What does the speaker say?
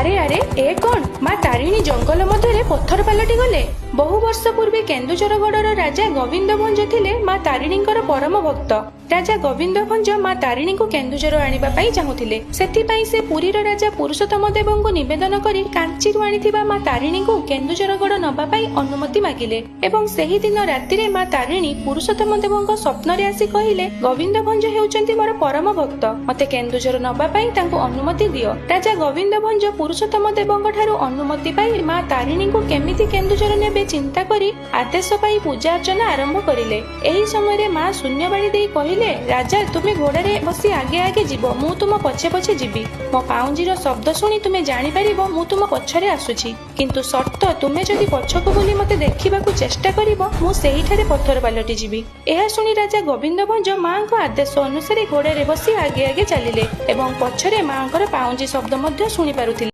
ଆରେ ଆରେ ଏ କଣ? ମା ତାରିଣୀ ଜଙ୍ଗଲ ମଧ୍ୟରେ ପଥର ପାଲଟି ଗଲେ। ବହୁ ବର୍ଷ ପୂର୍ବେ କେନ୍ଦୁଝରଗଡ଼ର ରାଜା ଗୋବିନ୍ଦ ଭଞ୍ଜ ଥିଲେ ମା ତାରିଣୀଙ୍କର ପରମ ଭକ୍ତ। ରାଜା ଗୋବିନ୍ଦ ଭଞ୍ଜ ମା ତାରିଣୀଙ୍କୁ କେନ୍ଦୁଝର ଆଣିବା ପାଇଁ ଚାହୁଁଥିଲେ। ସେଥିପାଇଁ ସେ ପୁରୀର ରାଜା ପୁରୁଷୋତ୍ତମ ଦେବଙ୍କୁ ନିବେଦନ କରି କାଞ୍ଚିରୁ ଆଣିଥିବା ମା ତାରିଣୀଙ୍କୁ କେନ୍ଦୁଝରଗଡ଼ ନବା ପାଇଁ ଅନୁମତି ମାଗିଲେ। ଏବଂ ସେହି ଦିନ ରାତିରେ ମା ତାରିଣୀ ପୁରୁଷୋତ୍ତମ ଦେବଙ୍କ ସ୍ୱପ୍ନରେ ଆସି କହିଲେ, ଗୋବିନ୍ଦ ଭଞ୍ଜ ହେଉଛନ୍ତି ମୋର ପରମ ଭକ୍ତ, ମତେ କେନ୍ଦୁଝର ନବା ପାଇଁ ତାଙ୍କୁ ଅନୁମତି ଦିଅ। ରାଜା ଗୋବିନ୍ଦ ଭଞ୍ଜ ପୁରୁଷୋତ୍ତମ ଦେବଙ୍କ ଠାରୁ ଅନୁମତି ପାଇ ମା ତାରିଣୀଙ୍କୁ କେମିତି କେନ୍ଦୁଝର ନେବେ ଚିନ୍ତା କରି ଆଦେଶ ପାଇ ପୂଜା ଅର୍ଚ୍ଚନା ଆରମ୍ଭ କରିଲେ। ଏହି ସମୟରେ ମା ଶୂନ୍ୟବାଣୀ ଦେଇ କହିଲେ, ରାଜା ତୁମେ ଘୋଡ଼ାରେ ବସି ଆଗେ ଆଗେ ଯିବ, ମୁଁ ତୁମ ପଛେ ପଛେ ଯିବି। ମୋ ପାଉଁଜିର ଶବ୍ଦ ଶୁଣି ତୁମେ ଜାଣିପାରିବ ମୁଁ ତୁମ ପଛରେ ଆସୁଛି। କିନ୍ତୁ ସର୍ତ୍ତ, ତୁମେ ଯଦି ପଛକୁ ବୁଲି ମତେ ଦେଖିବାକୁ ଚେଷ୍ଟା କରିବ, ମୁଁ ସେହିଠାରେ ପଥର ପାଲଟି ଯିବି। ଏହା ଶୁଣି ରାଜା ଗୋବିନ୍ଦ ଭଞ୍ଜ ମାଙ୍କ ଆଦେଶ ଅନୁସାରେ ଘୋଡ଼ାରେ ବସି ଆଗେ ଆଗେ ଚାଲିଲେ ଏବଂ ପଛରେ ମାଙ୍କର ପାଉଁଜି ଶବ୍ଦ ମଧ୍ୟ ଶୁଣି ପାରୁଥିଲେ।